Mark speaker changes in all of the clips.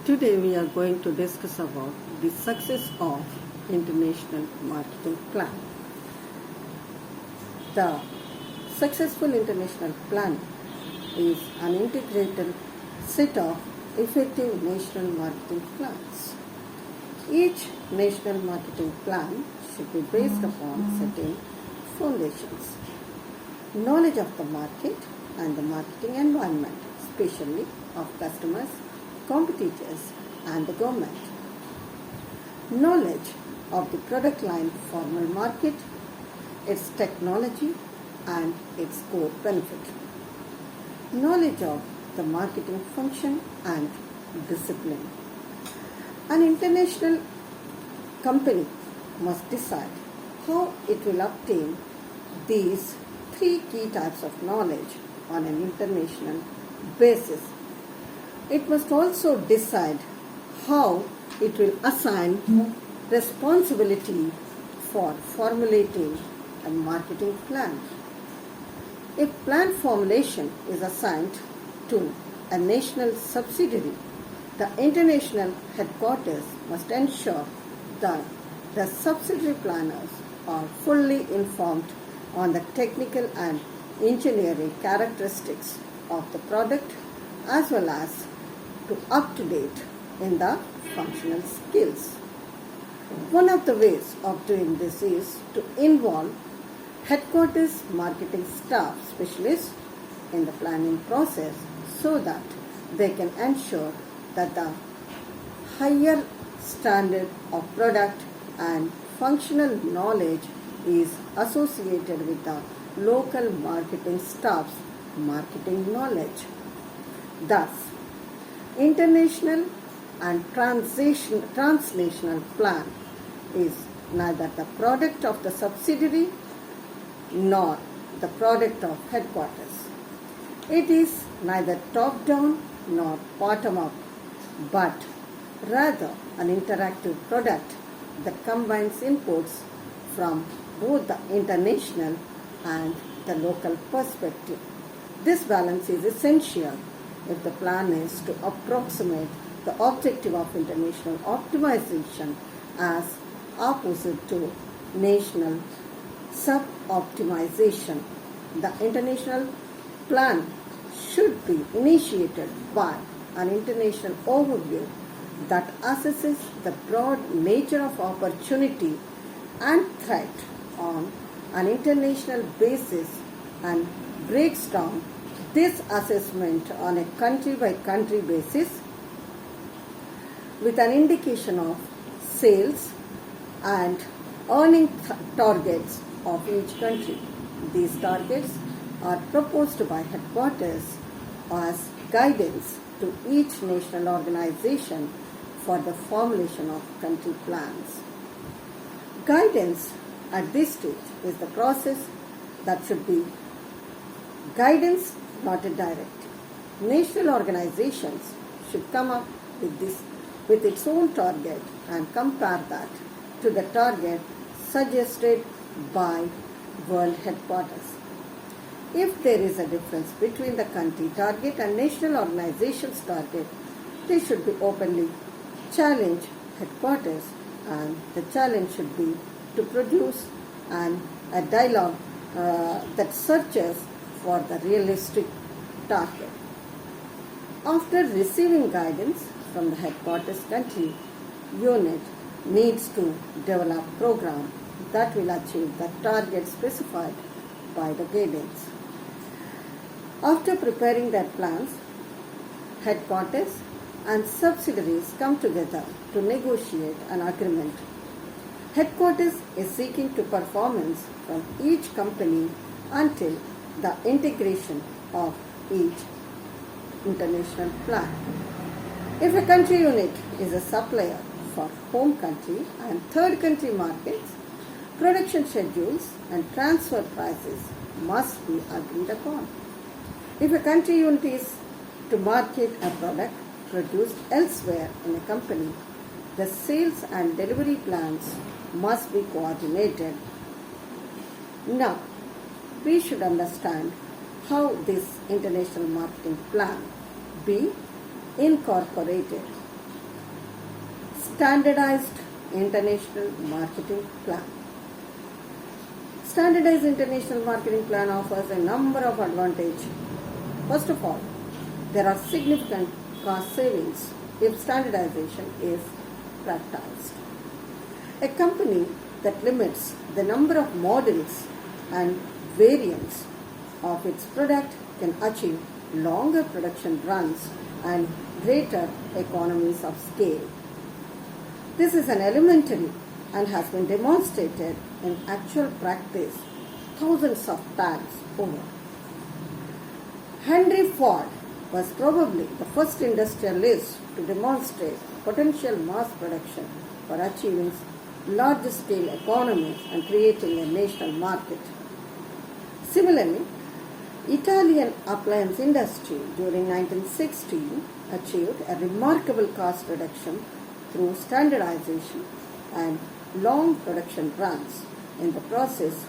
Speaker 1: Today we are going to discuss about the success of international marketing plan. The successful international plan is an integrated set of effective national marketing plans. Each national marketing plan should be based upon certain foundations: knowledge of the market and the marketing environment, especially of customers, competitors and the government. Knowledge of the product line formal market, its technology and its core benefit. Knowledge of the marketing function and discipline. An international company must decide how it will obtain these three key types of knowledge on an international basis. It must also decide how it will assign responsibility for formulating a marketing plan. If plan formulation is assigned to a national subsidiary, the international headquarters must ensure that the subsidiary planners are fully informed on the technical and engineering characteristics of the product as well as to up to date in the functional skills. One of the ways of doing this is to involve headquarters marketing staff specialists in the planning process so that they can ensure that the higher standard of product and functional knowledge is associated with the local marketing staff's marketing knowledge. Thus, international and translational plan is neither the product of the subsidiary nor the product of headquarters. It is neither top-down nor bottom-up, but rather an interactive product that combines inputs from both the international and the local perspective. This balance is essential if the plan is to approximate the objective of international optimization as opposite to national sub-optimization. The international plan should be initiated by an international overview that assesses the broad nature of opportunity and threat on an international basis and breaks down this assessment on a country-by-country basis with an indication of sales and earning targets of each country. These targets are proposed by headquarters as guidance to each national organization for the formulation of country plans. Guidance at this stage is the process that should be guidance, not a directive. National organizations should come up with its own target and compare that to the target suggested by world headquarters. If there is a difference between the country target and national organization's target, they should be openly challenge headquarters, and the challenge should be to produce a dialogue that searches for the realistic target. After receiving guidance from the headquarters country, unit needs to develop a program that will achieve the target specified by the guidance. After preparing their plans, headquarters and subsidiaries come together to negotiate an agreement. Headquarters is seeking to performance from each company until the integration of each international plan. If a country unit is a supplier for home country and third country markets, production schedules and transfer prices must be agreed upon. If a country unit is to market a product produced elsewhere in a company, the sales and delivery plans must be coordinated. Now, we should understand how this international marketing plan be incorporated Standardized International Marketing Plan. Standardized International Marketing Plan offers a number of advantages. First of all, there are significant cost savings if standardization is practiced. A company that limits the number of models and variants of its product can achieve longer production runs and greater economies of scale. This is an elementary and has been demonstrated in actual practice thousands of times over. Henry Ford was probably the first industrialist to demonstrate potential mass production for achieving large-scale economies and creating a national market. Similarly, Italian appliance industry during 1960 achieved a remarkable cost reduction through standardization and long production runs. In the process,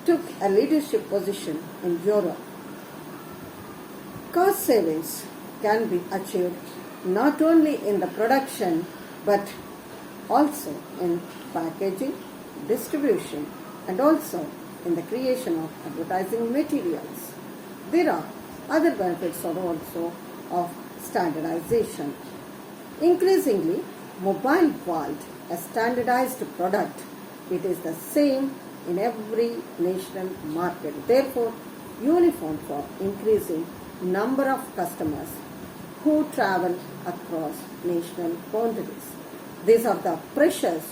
Speaker 1: took a leadership position in Europe. Cost savings can be achieved not only in the production but also in packaging, distribution, and also in the creation of advertising materials. There are other benefits also of standardization. Increasingly, mobile world a standardized product. It is the same in every national market. Therefore, uniform for increasing number of customers who travel across national boundaries. These are the pressures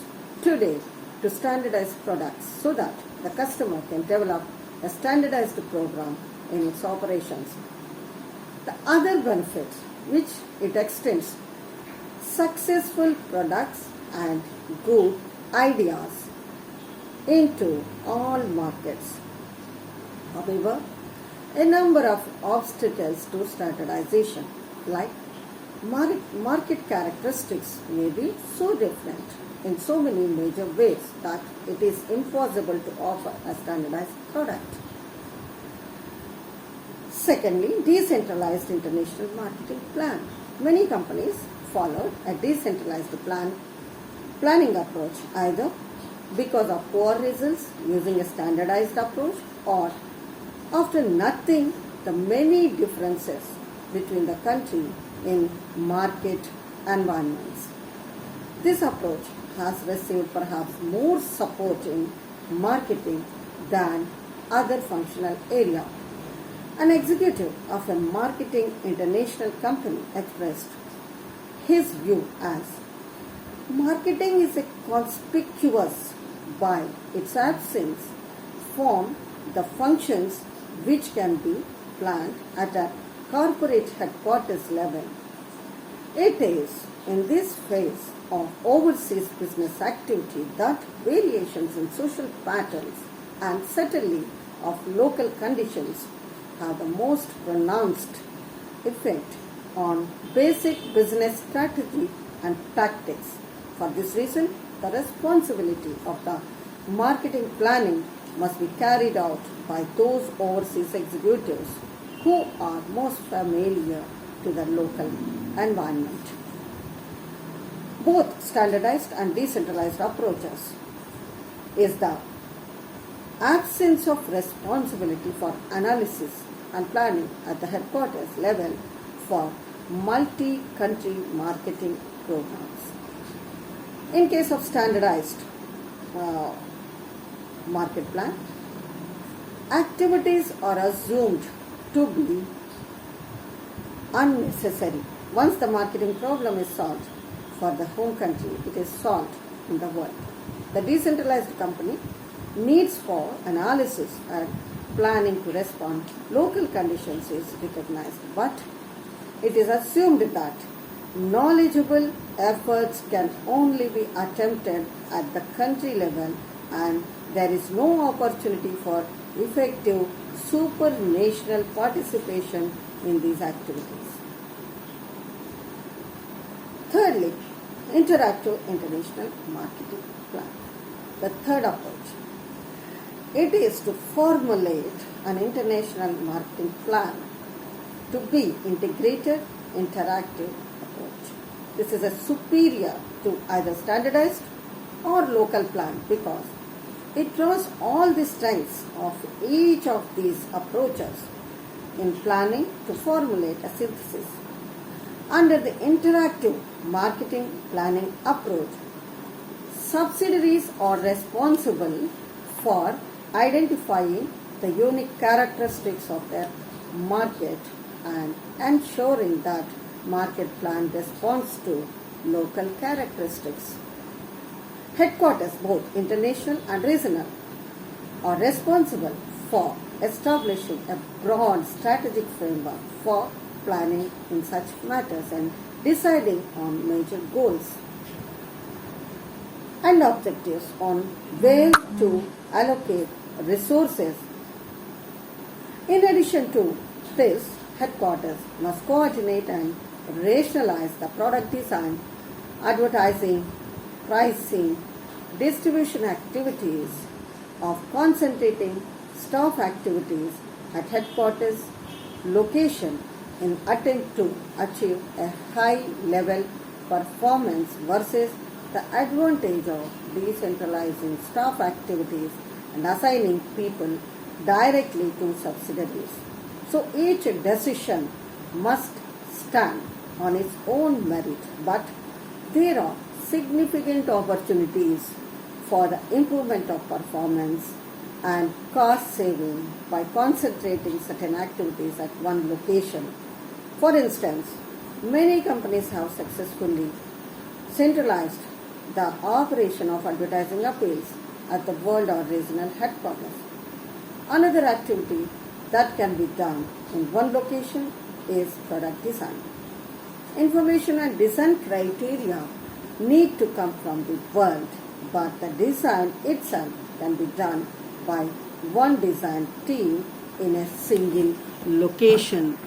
Speaker 1: today to standardize products so that the customer can develop a standardized program in its operations. The other benefits which it extends successful products and good ideas into all markets. However, a number of obstacles to standardization, like market characteristics, may be so different in so many major ways that it is impossible to offer a standardized product. Secondly, decentralized international marketing plan. Many companies followed a decentralized planning approach, either because of poor results using a standardized approach or after noting the many differences between the country in market environments. This approach has received perhaps more support in marketing than other functional areas. An executive of a marketing international company expressed his view as marketing is a conspicuous by its absence from the functions which can be planned at a corporate headquarters level. It is in this phase of overseas business activity that variations in social patterns and certainly of local conditions have the most pronounced effect on basic business strategy and tactics. For this reason, the responsibility of the marketing planning must be carried out by those overseas executives who are most familiar to the local environment. Both standardized and decentralized approaches is the absence of responsibility for analysis and planning at the headquarters level for multi-country marketing programs. In case of standardized market plan, activities are assumed to be unnecessary. Once the marketing problem is solved for the home country, it is solved in the world. The decentralized company needs for analysis and planning to respond local conditions is recognized, but it is assumed that knowledgeable efforts can only be attempted at the country level and there is no opportunity for effective supranational participation in these activities. Thirdly, interactive international marketing plan. The third approach. It is to formulate an international marketing plan to be integrated, interactive approach. this is a superior to either standardized or local plan because it draws all the strengths of each of these approaches in planning to formulate a synthesis. Under the interactive marketing planning approach, subsidiaries are responsible for identifying the unique characteristics of their market and ensuring that market plan responds to local characteristics. Headquarters, both international and regional, are responsible for establishing a broad strategic framework for planning in such matters and deciding on major goals and objectives on where to allocate resources. In addition to this, headquarters must coordinate and rationalize the product design, advertising, pricing, distribution activities of concentrating staff activities at headquarters location in attempt to achieve a high level performance versus the advantage of decentralizing staff activities and assigning people directly to subsidiaries. So each decision must stand on its own merit, but there are significant opportunities for the improvement of performance and cost saving by concentrating certain activities at one location. For instance, many companies have successfully centralized the operation of advertising appeals at the world or regional headquarters. Another activity that can be done in one location is product design. Information and design criteria need to come from the world, but the design itself can be done by one design team in a single location.